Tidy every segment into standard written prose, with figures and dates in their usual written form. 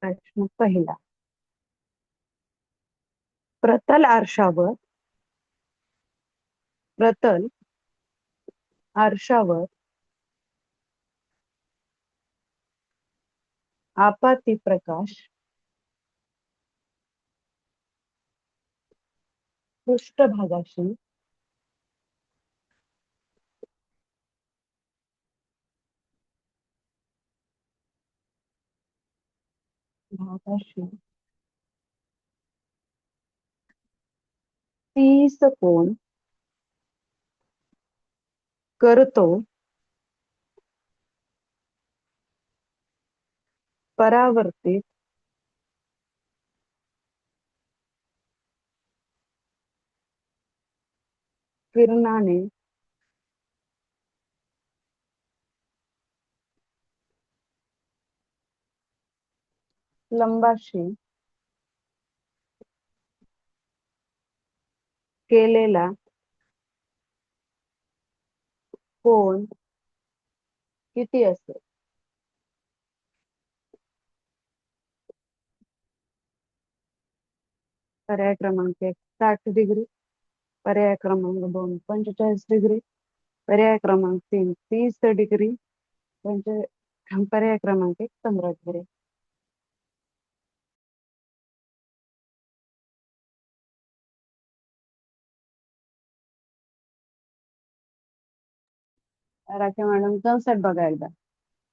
प्रश्न पहिला. प्रतल आरशावर प्रतल आरशावर आपाती प्रकाश पृष्ठभागाशी भागाशी 30 कोन करतो, परावर्तित किरणाने लंबाशी केलेला कोन किती असेल? पर्याय क्रमांक 1 60 डिग्री, पर्याय क्रमांक 2 45 डिग्री, पर्याय क्रमांक 3 30 डिग्री, पर्याय क्रमांक 1 15 डिग्री. राखे मॅडम कन्सेप्ट बघा एकदा.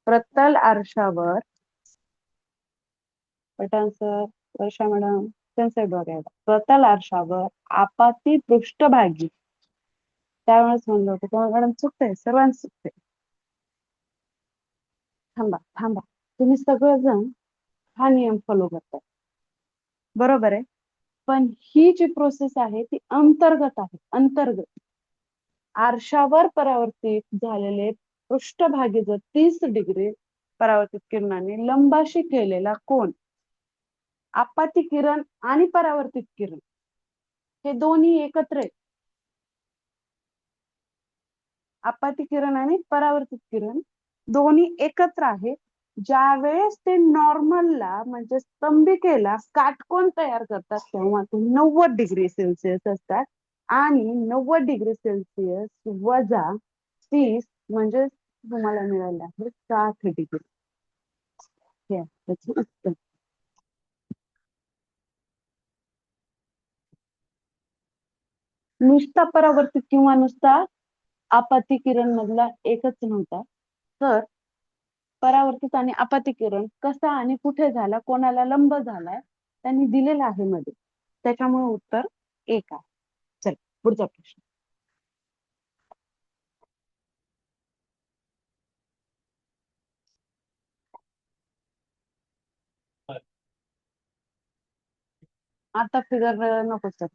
प्रतल आरशावर पटान सर, वर्षा मॅडम कन्सेप्ट बघा एकदा. प्रतल आरशावर आपाती पृष्ठभागी, त्यावेळेस म्हणलं होतं तेव्हा मॅडम चुकतंय, सर्वांच चुकतंय. थांबा थांबा, तुम्ही सगळेजण हा नियम फॉलो करताय, बरोबर आहे. पण ही जी प्रोसेस आहे ती अंतर्गत आहे. अंतर्गत आरशावर परावर्तित झालेले पृष्ठभागी जर 30 डिग्री परावर्तित किरणाने लंबाशी केलेला कोन, आपाती किरण आणि परावर्तित किरण हे दोन्ही एकत्र आहेत. आपाती किरण आणि परावर्तित किरण दोन्ही एकत्र आहेत. ज्या वेळेस ते नॉर्मलला म्हणजे स्तंभिकेला काटकोन तयार करतात तेव्हा ते 90 डिग्री सेल्सिअस असतात. आणि 90 डिग्री सेल्सिअस वजा 30 म्हणजे तुम्हाला मिळाले आहे 60 डिग्री. हे त्याचे उत्तर. नुसता परावर्तित किंवा नुसता आपाती किरण मधला एकच नव्हता, तर परावर्तित आणि आपाती किरण कसा आणि कुठे झाला, कोणाला लंब झालाय त्यांनी दिलेला आहे मध्ये, त्याच्यामुळे उत्तर 1 आहे. चल पुढचा प्रश्न. आता फिगर नको सर,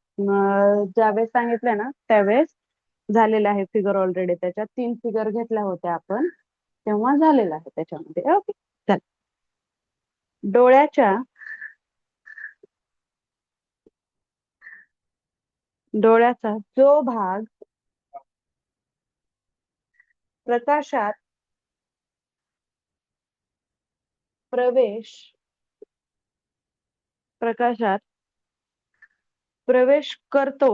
ज्यावेळेस सांगितलं ना त्यावेळेस झालेला आहे फिगर ऑलरेडी. त्याच्यात 3 फिगर घेतल्या होत्या आपण, तेव्हा झालेला आहे त्याच्यामध्ये. ओके चल. डोळ्याच्या डोळ्याचा जो भाग प्रकाशात प्रवेश प्रकाशात प्रवेश करतो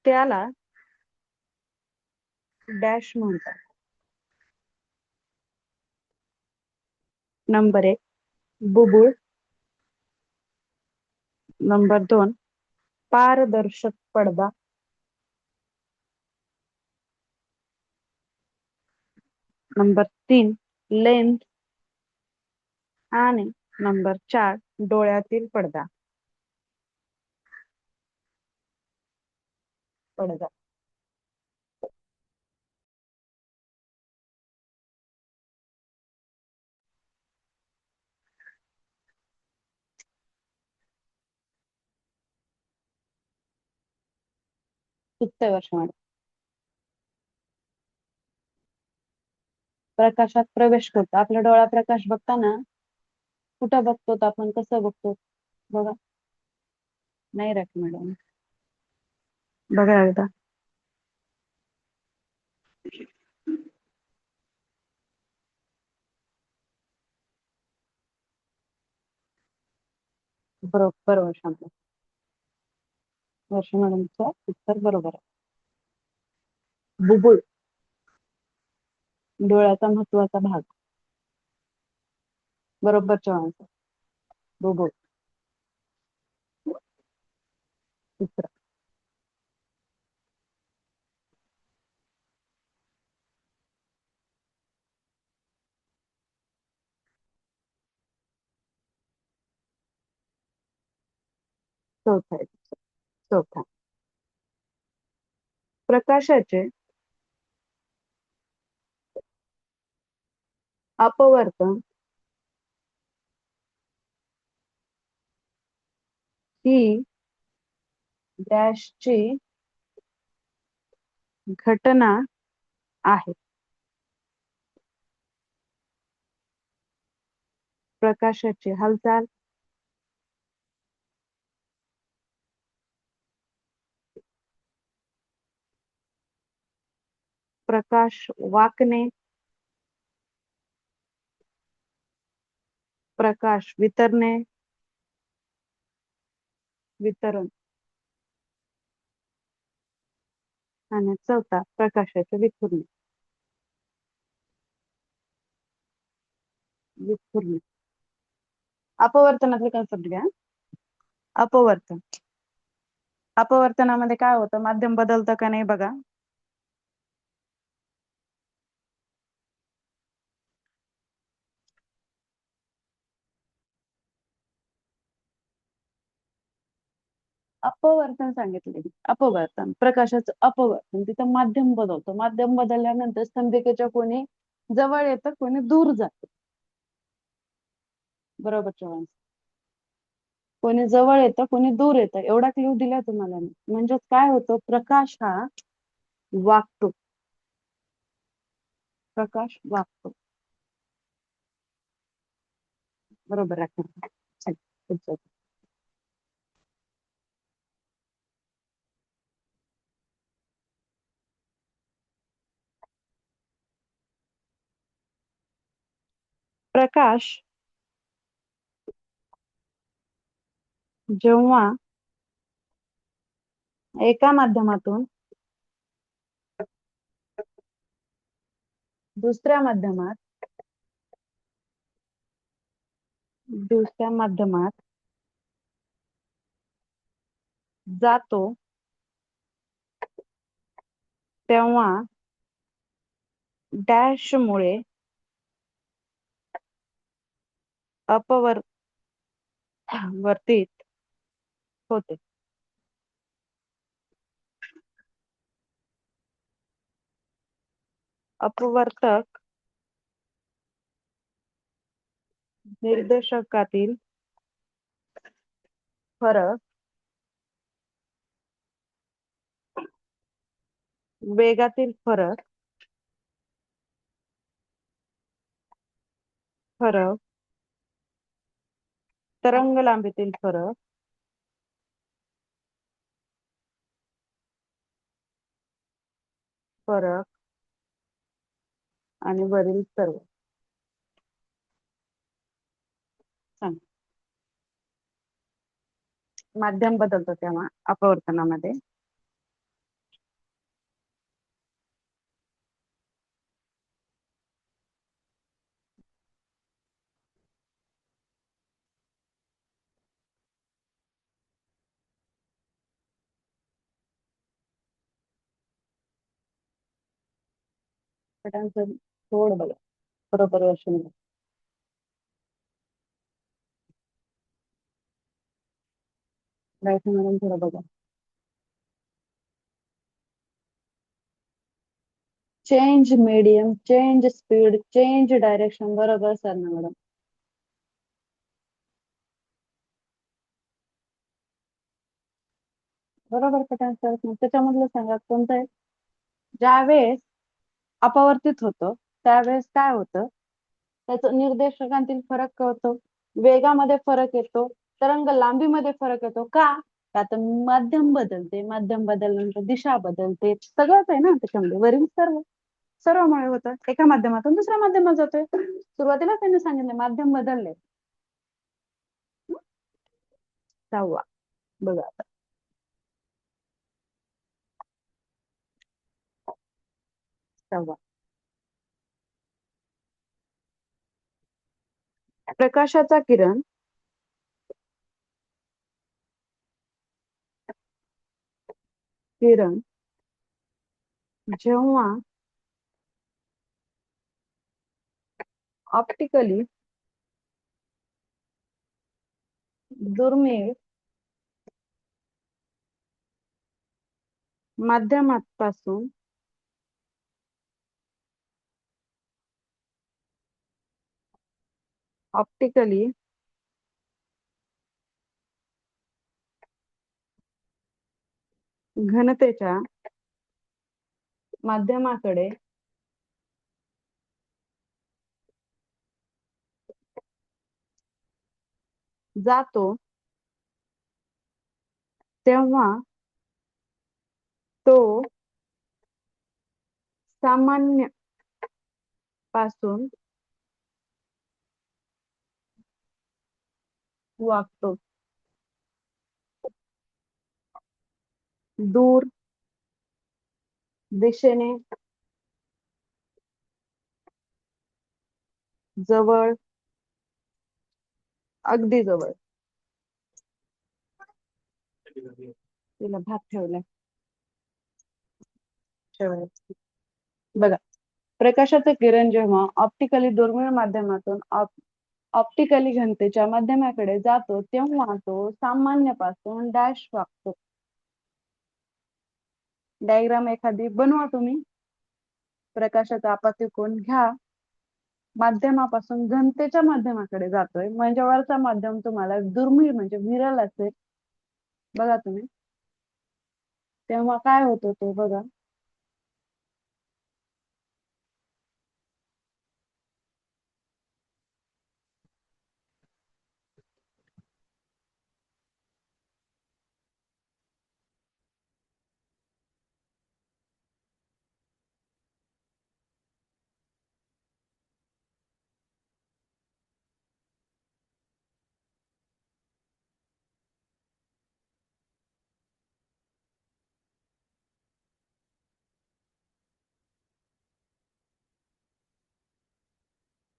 त्याला डॅश म्हणतात. नंबर 1 बुबुळ, नंबर 2 पारदर्शक पडदा, नंबर 3 लेन्स आणि नंबर 4 डोळ्यातील पडदा. पडदा. चुकतंय वर्ष मॅडम. प्रकाशात प्रवेश करतो. आपला डोळा प्रकाश बघताना कुठं बघतो आपण, कसं बघतो बघा. नाही राख मॅडम, बघा एकदा. बरोबर वर्षांना. वर्ष मॅडमचं उत्तर बरोबर आहे. बुबुळ, डोळ्याचा महत्वाचा भाग. बरोबर चव्हाण सर. बुबुळ. तिसरा. चौथा आहे. चौथा. प्रकाशाचे अपवर्तन ही डॅशची घटना आहे. प्रकाशाची हालचाल, प्रकाश वाकणे, प्रकाश वितरणे, वितरण. आणि चौथा प्रकाशाचे विखुरणे. विखुरणे. अपवर्तनातले कन्सेप्ट घ्या. अपवर्तन. अपवर्तनामध्ये काय होतं, माध्यम बदलतं का नाही बघा. अपवर्तन सांगितले. अपवर्तन, प्रकाशाचं अपवर्तन, तिथं माध्यम बदलतो. माध्यम बदलल्यानंतर स्तंभिकेच्या कोणी जवळ येतं, कोणी दूर जातं. बरोबर चव्हाण. कोणी जवळ येतं, कोणी दूर येतं, एवढा क्ल्यू दिला तुम्हाला मी. म्हणजे काय होतं, प्रकाश हा वाकतो. प्रकाश वाकतो. बरोबर आहे. प्रकाश जेव्हा एका माध्यमातून दुसऱ्या माध्यमात जातो, तेव्हा डॅश मुळे अपवर्तित होते. अपवर्तक निर्देशकातील फरक वेगातील फरक तरंग लांबीतील फरक आणि वरील सर्व सांग. माध्यम बदलतो तेव्हा अपवर्तनामध्ये पटांचं थोडं बघा. बरोबर वर्षन राईट म्हणून थोडं बघा. Change medium, change speed, change direction. बरोबर सर ना मॅडम. बरोबर पटान सर. त्याच्यामधलं सांगा कोणतं आहे. ज्यावेळेस अपवर्तित होतं त्यावेळेस काय होतं, त्याचं निर्देशकांतील फरक कळतो, वेगामध्ये फरक येतो, तरंग लांबीमध्ये फरक येतो. का? आता माध्यम बदलते, माध्यम बदलल्यानंतर दिशा बदलते, सगळंच आहे ना त्याच्यामध्ये. वरील सर्व सर्वमुळे होतं. एका माध्यमातून दुसऱ्या माध्यमात जातोय. सुरुवातीला त्यांनी सांगितले माध्यम बदलले. सहावा. बघा आता. सहावा. प्रकाशाचा किरण किरण जेव्हा ऑप्टिकली दुर्मिळ माध्यमापासून ऑप्टिकली घनतेच्या माध्यमाकडे जातो तेव्हा तो सामान्य पासून वागतो. दूर दिशेने जवळ अगदी जवळ. तिला भात ठेवलाय ठेवायला. बघा. प्रकाशाचं किरण जेव्हा ऑप्टिकली दुर्मिळ माध्यमातून ऑप्टिकली घनतेच्या माध्यमाकडे जातो तेव्हा तो सामान्यपासून डॅश वागतो. डायग्राम एखादी बनवा तुम्ही. प्रकाशाचा आपत्ती कोन घ्या. माध्यमापासून घनतेच्या माध्यमाकडे जातोय म्हणजे वरचा माध्यम तुम्हाला दुर्मिळ म्हणजे विरल असेल. बघा तुम्ही. तेव्हा काय होतो तो बघा.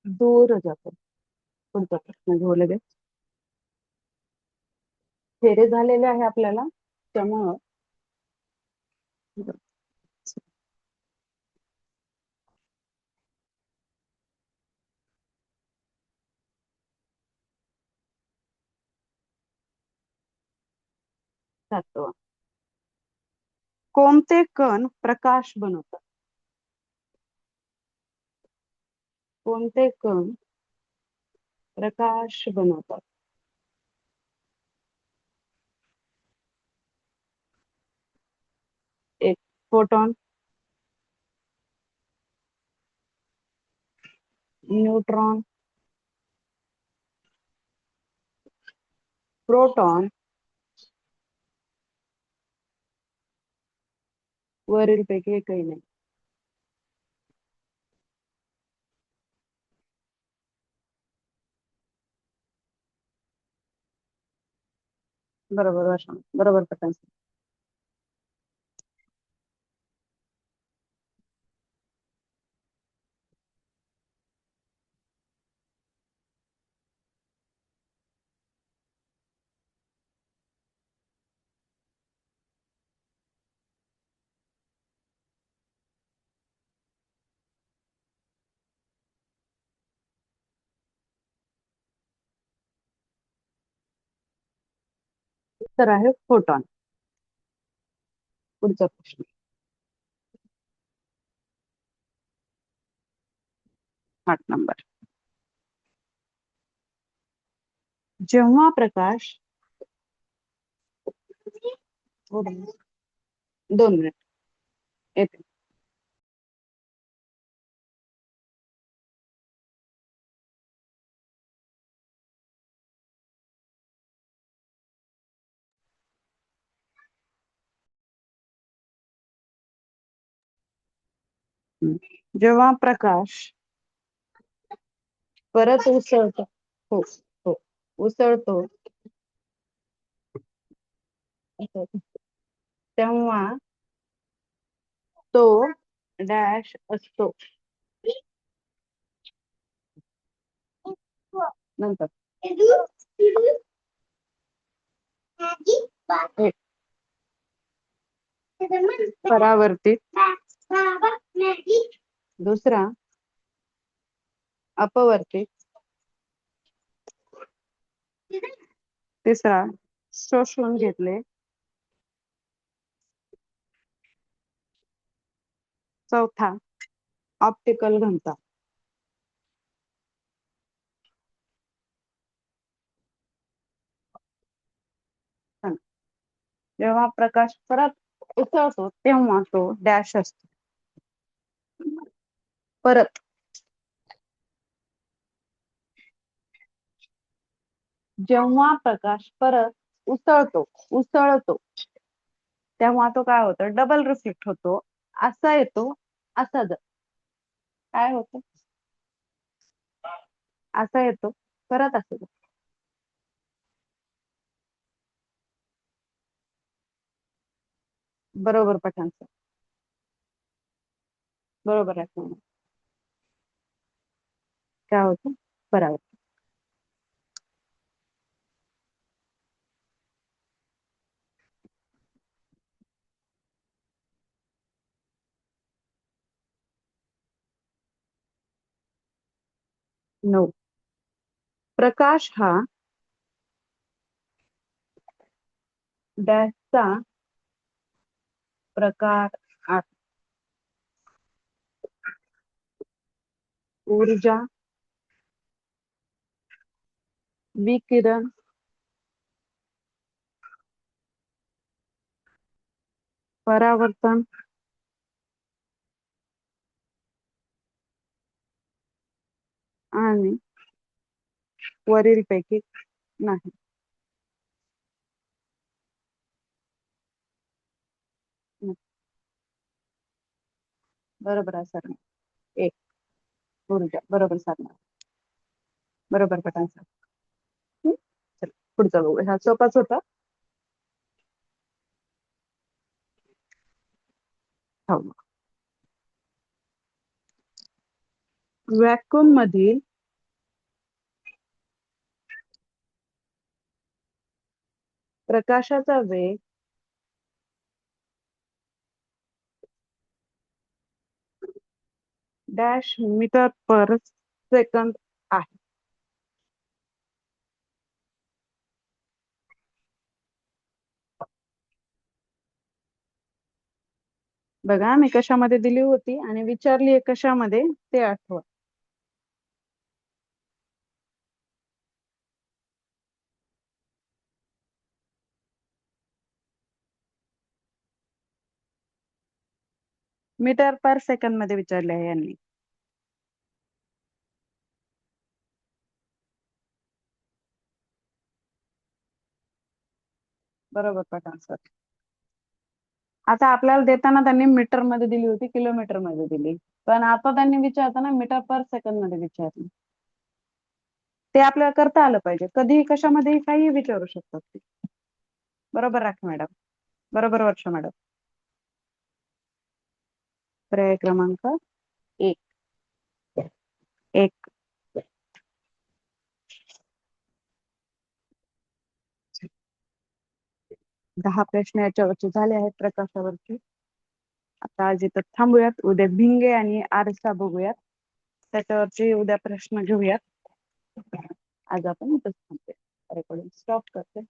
दूर जातो. पुढचा प्रश्न घेऊ लगेच. फेरे झालेले आहे आपल्याला त्यामुळं सातवा. कोणते कण प्रकाश बनवतात. कोणते कण प्रकाश बनवतात. एक फोटॉन, न्यूट्रॉन, प्रोटॉन, वरील पैकी एकही नाही. बरोबर भाषण. बरोबर पटन. उत्तर आहे फोटॉन. पुढचा प्रश्न. 8 नंबर. जेव्हा प्रकाश 2 मिनिट येते. जेव्हा प्रकाश परत उसळतो. हो. हो. उसळतो तेव्हा तो डॅश असतो. नंतर एक परावर्तित, दुसरा अपवर्तित, तिसरा शोषून घेतले, चौथा ऑप्टिकल घनता. जेव्हा प्रकाश परत उसळतो तेव्हा तो डॅश असतो. परत जेव्हा प्रकाश परत उसळतो तेव्हा तो काय होतो, डबल रिफ्लेक्ट होतो. असा येतो, असा काय होतं, असा येतो परत असं जातो. बरोबर पठाण सर, बरोबर आहे. काय होतं, बरोबर. नो, प्रकाश हा डॅशचा प्रकार आहे. ऊर्जा, विकिरण, परावर्तन, आणि वरीलपैकी नाही. बरोबर आहे सर. एक ऊर्जा बरोबर साधणार, बरोबर पठाण सर. चल पुढचा बघू, हा सोपाच होता. हो. व्हॅक्यूम मधील प्रकाशाचा वेग डॅश मीटर पर सेकंद आहे. बघा मी कशामध्ये दिली होती आणि विचारली कशामध्ये ते आठवा. मीटर पर सेकंद मध्ये विचारले आहे यांनी. बरोबर पठाण सर. आता आपल्याला देताना त्यांनी मीटर मध्ये दिली होती, किलोमीटर मध्ये दिली, पण आता त्यांनी विचारताना मीटर पर सेकंद मध्ये विचारली. ते आपल्याला करता आलं पाहिजे. कधीही कशामध्ये काही विचारू शकतात ते. बरोबर राख मॅडम, बरोबर वर्ष मॅडम. पर्याय क्रमांक एक. एक 10 प्रश्न याच्यावरचे झाले आहेत प्रकाशावरचे. आता आज इथं थांबूयात. उद्या भिंगे आणि आरसा बघूयात, त्याच्यावरचे उद्या प्रश्न घेऊयात. आज आपण इथंच थांबते. रेकॉर्डिंग स्टॉप करते.